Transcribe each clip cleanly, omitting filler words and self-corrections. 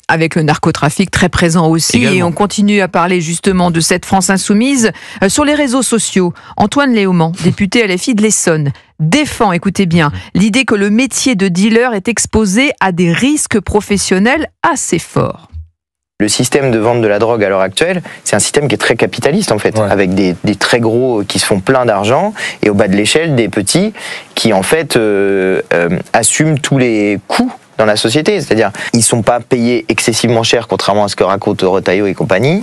Avec le narcotrafic très présent aussi. Également. Et on continue à parler justement de cette France insoumise. Sur les réseaux sociaux, Antoine Léaumont, député LFI de l'Essonne, défend, écoutez bien, l'idée que le métier de dealer est exposé à des risques professionnels assez forts. Le système de vente de la drogue à l'heure actuelle, c'est un système qui est très capitaliste en fait, avec des très gros qui se font plein d'argent et au bas de l'échelle des petits qui en fait assument tous les coûts dans la société, c'est-à-dire ils sont pas payés excessivement cher contrairement à ce que racontent Retailleau et compagnie.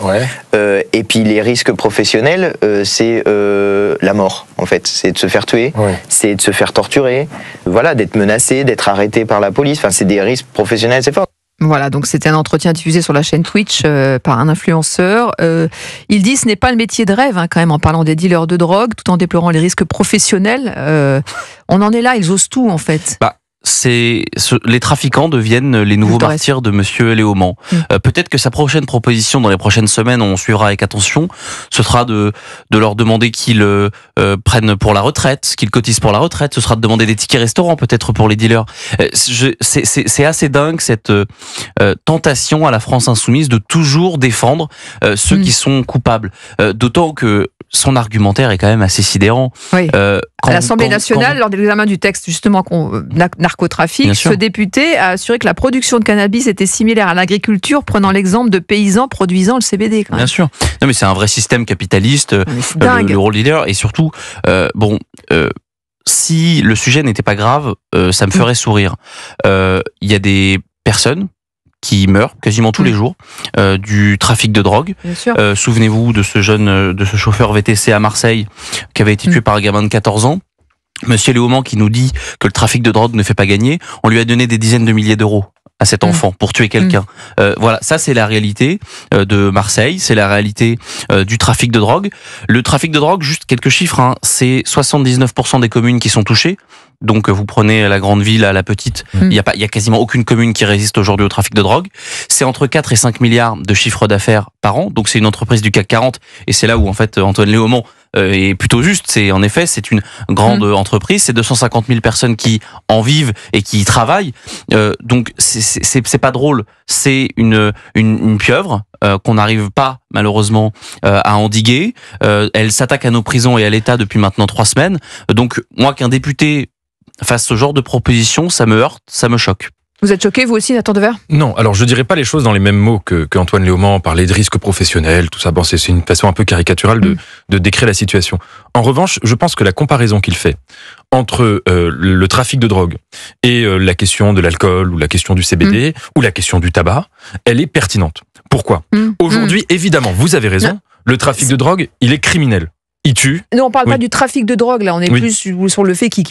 Et puis les risques professionnels, c'est la mort en fait, c'est de se faire tuer, c'est de se faire torturer, voilà, d'être menacé, d'être arrêté par la police. Enfin, c'est des risques professionnels assez forts. Voilà, donc c'était un entretien diffusé sur la chaîne Twitch par un influenceur. Il dit ce n'est pas le métier de rêve, quand même, en parlant des dealers de drogue, tout en déplorant les risques professionnels. On en est là, ils osent tout en fait. Les trafiquants deviennent les nouveaux martyrs de Monsieur Léaumont. Peut-être que sa prochaine proposition dans les prochaines semaines, on suivra avec attention, ce sera de leur demander qu'ils prennent pour la retraite, qu'ils cotisent pour la retraite, ce sera de demander des tickets restaurants peut-être pour les dealers. C'est assez dingue cette tentation à la France insoumise de toujours défendre ceux qui sont coupables. D'autant que son argumentaire est quand même assez sidérant. À l'Assemblée nationale, lors de l'examen du texte justement narcotrafic, ce député a assuré que la production de cannabis était similaire à l'agriculture, prenant l'exemple de paysans produisant le CBD. Quand même. Bien sûr. Non, mais c'est un vrai système capitaliste, le rôle leader, et surtout, si le sujet n'était pas grave, ça me ferait sourire. Il y a des personnes qui meurent quasiment tous les jours du trafic de drogue. Souvenez-vous de ce chauffeur VTC à Marseille qui avait été tué par un gamin de 14 ans. Monsieur Léaumont qui nous dit que le trafic de drogue ne fait pas gagner, on lui a donné des dizaines de milliers d'euros à cet enfant pour tuer quelqu'un. Voilà, ça c'est la réalité de Marseille, c'est la réalité du trafic de drogue. Le trafic de drogue, juste quelques chiffres, c'est 79% des communes qui sont touchées. Donc vous prenez la grande ville à la petite, il y a quasiment aucune commune qui résiste aujourd'hui au trafic de drogue. C'est entre 4 et 5 milliards de chiffre d'affaires par an. Donc c'est une entreprise du CAC 40 et c'est là où en fait Antoine Léaumont est plutôt juste. C'est en effet, c'est une grande entreprise, c'est 250 000 personnes qui en vivent et qui y travaillent. Donc c'est pas drôle, c'est une pieuvre qu'on n'arrive pas malheureusement à endiguer. Elle s'attaque à nos prisons et à l'État depuis maintenant 3 semaines. Donc moi qu'un député fasse ce genre de proposition, ça me heurte, ça me choque. Vous êtes choqué, vous aussi, Nathan Dever ? Non, alors je dirais pas les choses dans les mêmes mots qu'Antoine Léaumont, parler de risques professionnels, tout ça. Bon, c'est une façon un peu caricaturale de décrire la situation. En revanche, je pense que la comparaison qu'il fait entre le trafic de drogue et la question de l'alcool ou la question du CBD ou la question du tabac, elle est pertinente. Pourquoi ? Aujourd'hui, évidemment, vous avez raison, le trafic de drogue, il est criminel. Il tue. Non, on parle pas du trafic de drogue, là. On est plus sur le fait qu'ils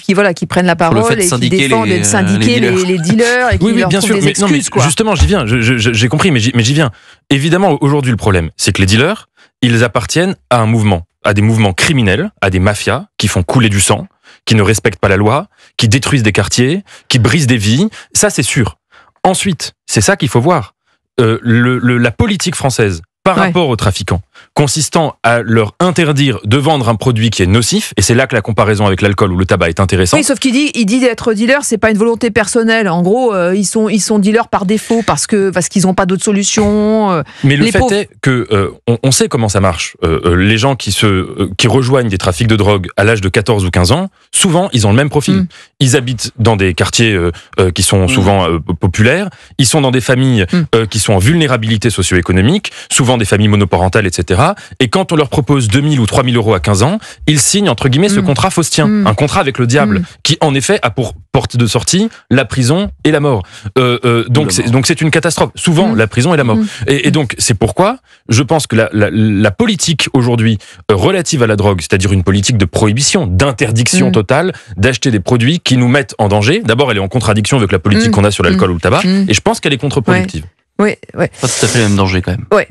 prennent la parole et qu'ils défendent de syndiquer les dealers et qu'ils leur trouvent des excuses, quoi. Justement, j'y viens. J'ai compris, mais j'y viens. Évidemment, aujourd'hui, le problème, c'est que les dealers, ils appartiennent à un mouvement, à des mouvements criminels, à des mafias qui font couler du sang, qui ne respectent pas la loi, qui détruisent des quartiers, qui brisent des vies. Ça, c'est sûr. Ensuite, c'est ça qu'il faut voir. La politique française, par rapport aux trafiquants, consistant à leur interdire de vendre un produit qui est nocif, et c'est là que la comparaison avec l'alcool ou le tabac est intéressante. Oui, sauf qu'il dit d'être dealer, c'est pas une volonté personnelle. En gros, ils sont dealers par défaut parce qu'ils n'ont pas d'autre solution. Mais le fait est que on sait comment ça marche. Les gens qui rejoignent des trafics de drogue à l'âge de 14 ou 15 ans, souvent ils ont le même profil. Ils habitent dans des quartiers qui sont souvent populaires. Ils sont dans des familles qui sont en vulnérabilité socio-économique, souvent des familles monoparentales, etc. Et quand on leur propose 2000 ou 3000 euros à 15 ans, ils signent, entre guillemets, ce contrat faustien. Un contrat avec le diable, qui, en effet, a pour porte de sortie la prison et la mort. Donc c'est une catastrophe. Souvent, la prison et la mort. Et donc, c'est pourquoi je pense que la politique, aujourd'hui, relative à la drogue, c'est-à-dire une politique de prohibition, d'interdiction totale, d'acheter des produits qui nous mettent en danger. D'abord, elle est en contradiction avec la politique qu'on a sur l'alcool ou le tabac, et je pense qu'elle est contre-productive. Oui. Pas tout à fait le même danger, quand même. Ouais.